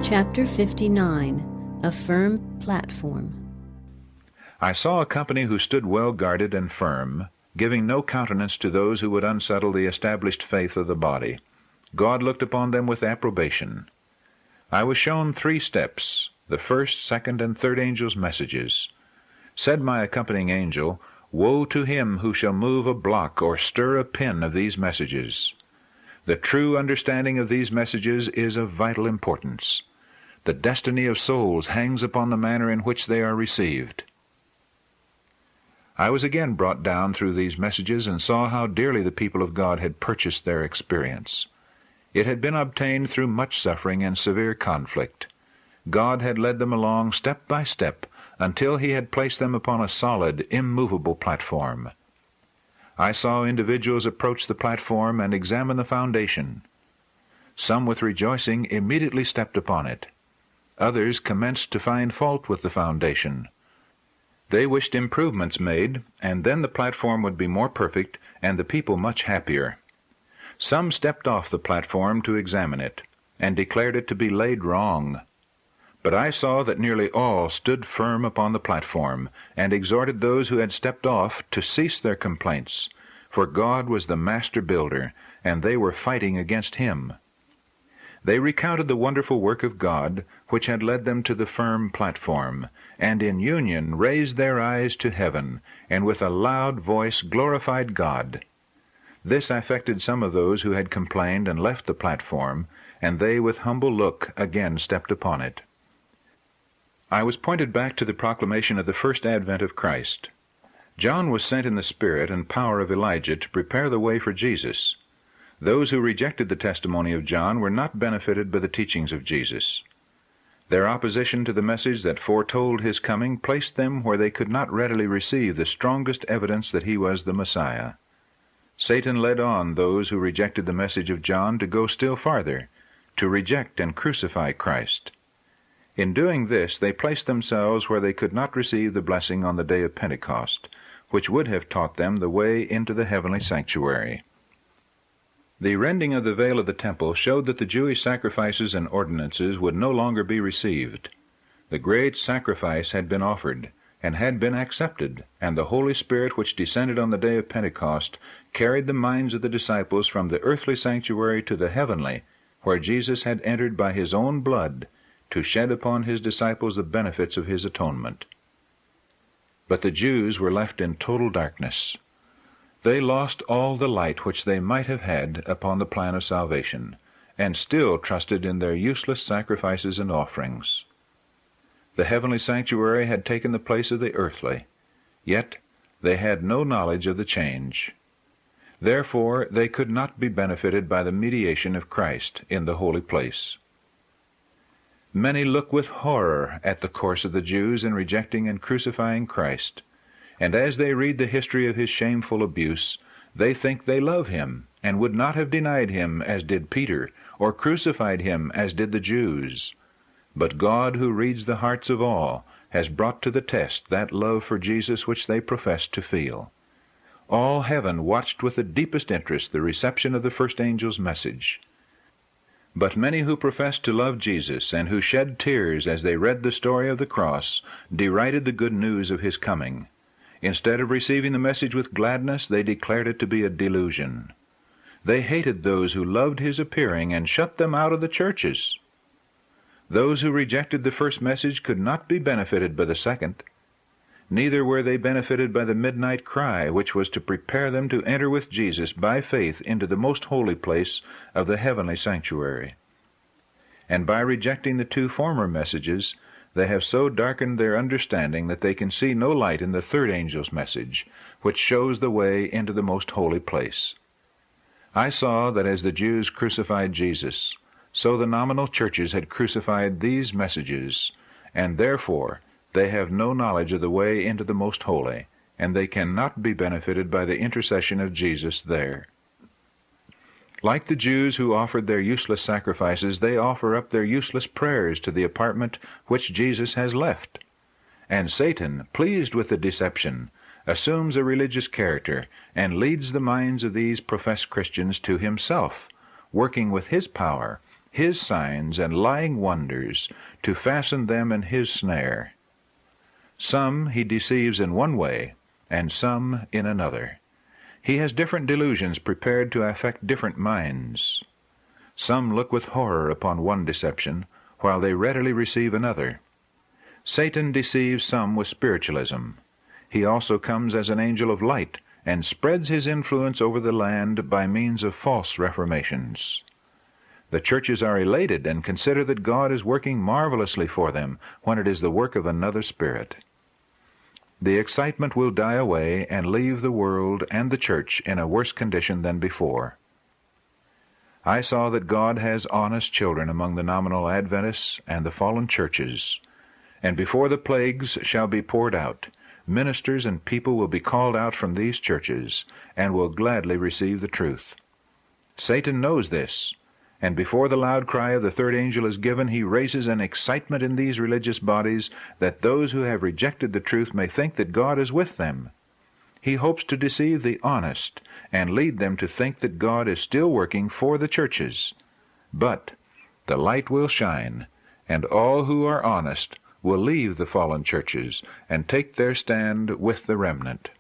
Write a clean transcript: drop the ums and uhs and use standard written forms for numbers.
Chapter 59. A Firm Platform. I saw a company who stood well guarded and firm, giving no countenance to those who would unsettle the established faith of the body. God looked upon them with approbation. I was shown 3 steps, the first, second, and third angels' messages. Said my accompanying angel, "Woe to him who shall move a block or stir a pin of these messages." The true understanding of these messages is of vital importance. The destiny of souls hangs upon the manner in which they are received. I was again brought down through these messages and saw how dearly the people of God had purchased their experience. It had been obtained through much suffering and severe conflict. God had led them along step by step until he had placed them upon a solid, immovable platform. I saw individuals approach the platform and examine the foundation. Some with rejoicing immediately stepped upon it. Others commenced to find fault with the foundation. They wished improvements made, and then the platform would be more perfect and the people much happier. Some stepped off the platform to examine it, and declared it to be laid wrong. But I saw that nearly all stood firm upon the platform, and exhorted those who had stepped off to cease their complaints, for God was the master builder, and they were fighting against him. They recounted the wonderful work of God, which had led them to the firm platform, and in union raised their eyes to heaven, and with a loud voice glorified God. This affected some of those who had complained and left the platform, and they with humble look again stepped upon it. I was pointed back to the proclamation of the first advent of Christ. John was sent in the spirit and power of Elijah to prepare the way for Jesus. Those who rejected the testimony of John were not benefited by the teachings of Jesus. Their opposition to the message that foretold his coming placed them where they could not readily receive the strongest evidence that he was the Messiah. Satan led on those who rejected the message of John to go still farther, to reject and crucify Christ. In doing this, they placed themselves where they could not receive the blessing on the day of Pentecost, which would have taught them the way into the heavenly sanctuary. The rending of the veil of the temple showed that the Jewish sacrifices and ordinances would no longer be received. The great sacrifice had been offered, and had been accepted, and the Holy Spirit which descended on the day of Pentecost carried the minds of the disciples from the earthly sanctuary to the heavenly, where Jesus had entered by his own blood to shed upon his disciples the benefits of his atonement. But the Jews were left in total darkness. They lost all the light which they might have had upon the plan of salvation, and still trusted in their useless sacrifices and offerings. The heavenly sanctuary had taken the place of the earthly, yet they had no knowledge of the change. Therefore they could not be benefited by the mediation of Christ in the holy place. Many look with horror at the course of the Jews in rejecting and crucifying Christ, and as they read the history of his shameful abuse, they think they love him, and would not have denied him as did Peter, or crucified him as did the Jews. But God, who reads the hearts of all, has brought to the test that love for Jesus which they professed to feel. All heaven watched with the deepest interest the reception of the first angel's message. But many who professed to love Jesus, and who shed tears as they read the story of the cross, derided the good news of his coming. Instead of receiving the message with gladness, they declared it to be a delusion. They hated those who loved his appearing and shut them out of the churches. Those who rejected the first message could not be benefited by the second. Neither were they benefited by the midnight cry, which was to prepare them to enter with Jesus by faith into the most holy place of the heavenly sanctuary. And by rejecting the 2 former messages, they have so darkened their understanding that they can see no light in the third angel's message, which shows the way into the most holy place. I saw that as the Jews crucified Jesus, so the nominal churches had crucified these messages, and therefore they have no knowledge of the way into the most holy, and they cannot be benefited by the intercession of Jesus there. Like the Jews who offered their useless sacrifices, they offer up their useless prayers to the apartment which Jesus has left. And Satan, pleased with the deception, assumes a religious character and leads the minds of these professed Christians to himself, working with his power, his signs and lying wonders, to fasten them in his snare. Some he deceives in one way, and some in another. He has different delusions prepared to affect different minds. Some look with horror upon one deception, while they readily receive another. Satan deceives some with spiritualism. He also comes as an angel of light, and spreads his influence over the land by means of false reformations. The churches are elated and consider that God is working marvelously for them, when it is the work of another spirit. The excitement will die away and leave the world and the church in a worse condition than before. I saw that God has honest children among the nominal Adventists and the fallen churches, and before the plagues shall be poured out, ministers and people will be called out from these churches, and will gladly receive the truth. Satan knows this, and before the loud cry of the third angel is given, he raises an excitement in these religious bodies, that those who have rejected the truth may think that God is with them. He hopes to deceive the honest, and lead them to think that God is still working for the churches. But the light will shine, and all who are honest will leave the fallen churches and take their stand with the remnant.